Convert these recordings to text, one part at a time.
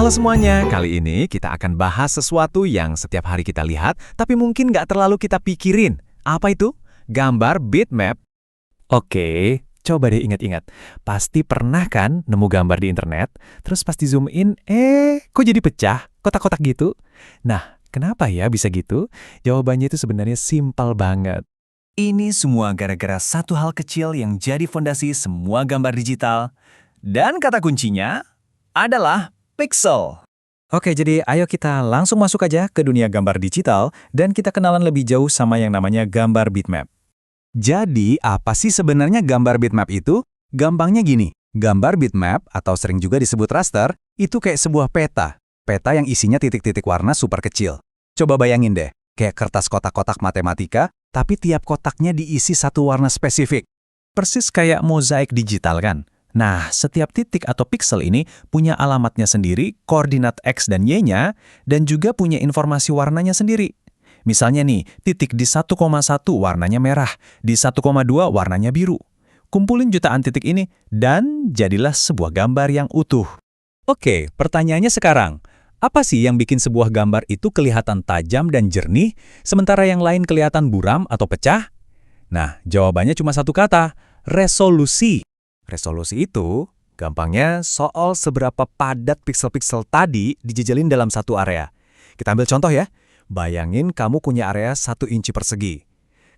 Halo semuanya, kali ini kita akan bahas sesuatu yang setiap hari kita lihat, tapi mungkin nggak terlalu kita pikirin. Apa itu? Gambar bitmap. Oke, coba deh ingat-ingat. Pasti pernah kan nemu gambar di internet, terus pas di zoom in, kok jadi pecah? Kotak-kotak gitu? Nah, kenapa ya bisa gitu? Jawabannya itu sebenarnya simpel banget. Ini semua gara-gara satu hal kecil yang jadi fondasi semua gambar digital. Dan kata kuncinya adalah pixel. Oke, jadi ayo kita langsung masuk aja ke dunia gambar digital dan kita kenalan lebih jauh sama yang namanya gambar bitmap. Jadi, apa sih sebenarnya gambar bitmap itu? Gampangnya gini, gambar bitmap atau sering juga disebut raster, itu kayak sebuah peta. Peta yang isinya titik-titik warna super kecil. Coba bayangin deh, kayak kertas kotak-kotak matematika, tapi tiap kotaknya diisi satu warna spesifik. Persis kayak mozaik digital kan? Nah, setiap titik atau pixel ini punya alamatnya sendiri, koordinat X dan Y-nya, dan juga punya informasi warnanya sendiri. Misalnya nih, titik di 1,1 warnanya merah, di 1,2 warnanya biru. Kumpulin jutaan titik ini, dan jadilah sebuah gambar yang utuh. Oke, pertanyaannya sekarang, apa sih yang bikin sebuah gambar itu kelihatan tajam dan jernih, sementara yang lain kelihatan buram atau pecah? Nah, jawabannya cuma satu kata, resolusi. Resolusi itu, gampangnya soal seberapa padat piksel-piksel tadi dijejelin dalam satu area. Kita ambil contoh ya. Bayangin kamu punya area 1 inci persegi.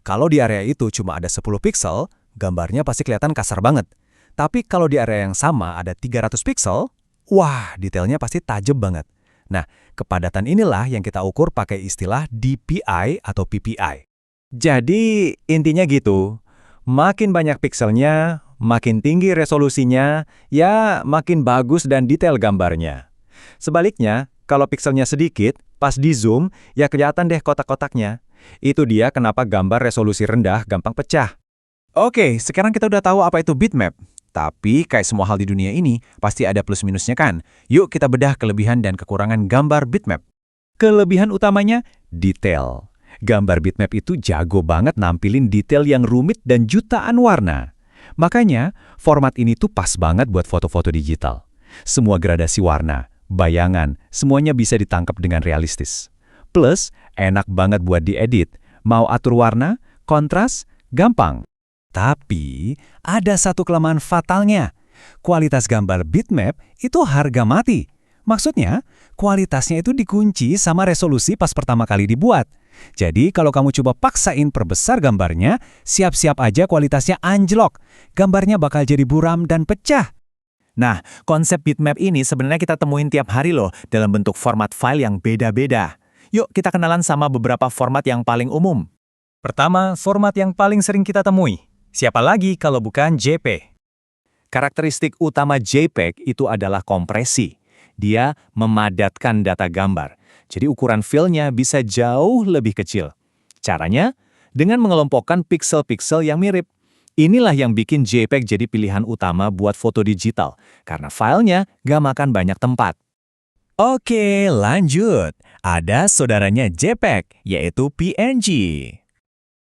Kalau di area itu cuma ada 10 piksel, gambarnya pasti kelihatan kasar banget. Tapi kalau di area yang sama ada 300 piksel, wah, detailnya pasti tajam banget. Nah, kepadatan inilah yang kita ukur pakai istilah DPI atau PPI. Jadi, intinya gitu. Makin banyak pikselnya, makin tinggi resolusinya, ya makin bagus dan detail gambarnya. Sebaliknya, kalau pikselnya sedikit, pas di zoom, ya kelihatan deh kotak-kotaknya. Itu dia kenapa gambar resolusi rendah gampang pecah. Oke, sekarang kita udah tahu apa itu bitmap. Tapi kayak semua hal di dunia ini, pasti ada plus minusnya kan? Yuk kita bedah kelebihan dan kekurangan gambar bitmap. Kelebihan utamanya, detail. Gambar bitmap itu jago banget nampilin detail yang rumit dan jutaan warna. Makanya, format ini tuh pas banget buat foto-foto digital. Semua gradasi warna, bayangan, semuanya bisa ditangkap dengan realistis. Plus, enak banget buat diedit. Mau atur warna, kontras, gampang. Tapi, ada satu kelemahan fatalnya. Kualitas gambar bitmap itu harga mati. Maksudnya, kualitasnya itu dikunci sama resolusi pas pertama kali dibuat. Jadi, kalau kamu coba paksain perbesar gambarnya, siap-siap aja kualitasnya anjlok. Gambarnya bakal jadi buram dan pecah. Nah, konsep bitmap ini sebenarnya kita temuin tiap hari loh dalam bentuk format file yang beda-beda. Yuk kita kenalan sama beberapa format yang paling umum. Pertama, format yang paling sering kita temui. Siapa lagi kalau bukan JPEG? Karakteristik utama JPEG itu adalah kompresi. Dia memadatkan data gambar. Jadi ukuran filenya bisa jauh lebih kecil. Caranya, dengan mengelompokkan piksel-piksel yang mirip. Inilah yang bikin JPEG jadi pilihan utama buat foto digital, karena filenya nggak makan banyak tempat. Oke, lanjut. Ada saudaranya JPEG, yaitu PNG.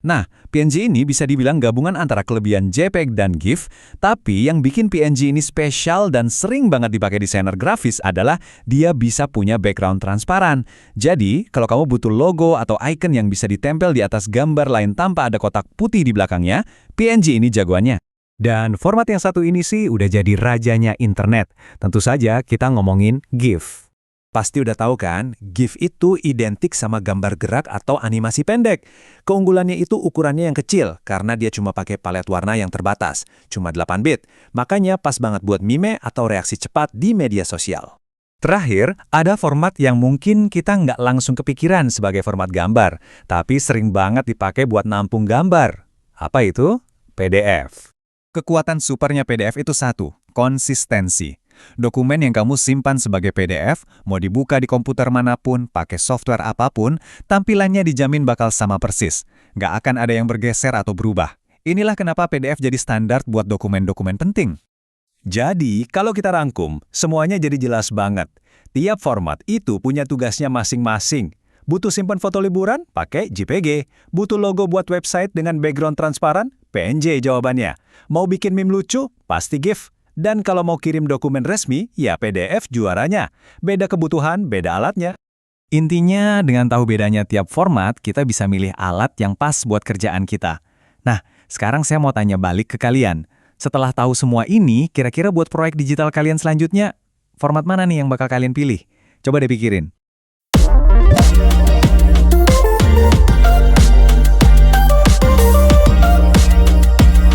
Nah, PNG ini bisa dibilang gabungan antara kelebihan JPEG dan GIF, tapi yang bikin PNG ini spesial dan sering banget dipakai desainer grafis adalah dia bisa punya background transparan. Jadi, kalau kamu butuh logo atau icon yang bisa ditempel di atas gambar lain tanpa ada kotak putih di belakangnya, PNG ini jagoannya. Dan format yang satu ini sih udah jadi rajanya internet. Tentu saja kita ngomongin GIF. Pasti udah tahu kan, GIF itu identik sama gambar gerak atau animasi pendek. Keunggulannya itu ukurannya yang kecil, karena dia cuma pakai palet warna yang terbatas, cuma 8 bit. Makanya pas banget buat meme atau reaksi cepat di media sosial. Terakhir, ada format yang mungkin kita nggak langsung kepikiran sebagai format gambar, tapi sering banget dipakai buat nampung gambar. Apa itu? PDF. Kekuatan supernya PDF itu satu, konsistensi. Dokumen yang kamu simpan sebagai PDF, mau dibuka di komputer manapun, pakai software apapun, tampilannya dijamin bakal sama persis. Nggak akan ada yang bergeser atau berubah. Inilah kenapa PDF jadi standar buat dokumen-dokumen penting. Jadi, kalau kita rangkum, semuanya jadi jelas banget. Tiap format itu punya tugasnya masing-masing. Butuh simpan foto liburan? Pakai JPG. Butuh logo buat website dengan background transparan? PNG jawabannya. Mau bikin meme lucu? Pasti GIF. Dan kalau mau kirim dokumen resmi, ya PDF juaranya. Beda kebutuhan, beda alatnya. Intinya, dengan tahu bedanya tiap format, kita bisa milih alat yang pas buat kerjaan kita. Nah, sekarang saya mau tanya balik ke kalian. Setelah tahu semua ini, kira-kira buat proyek digital kalian selanjutnya, format mana nih yang bakal kalian pilih? Coba deh pikirin.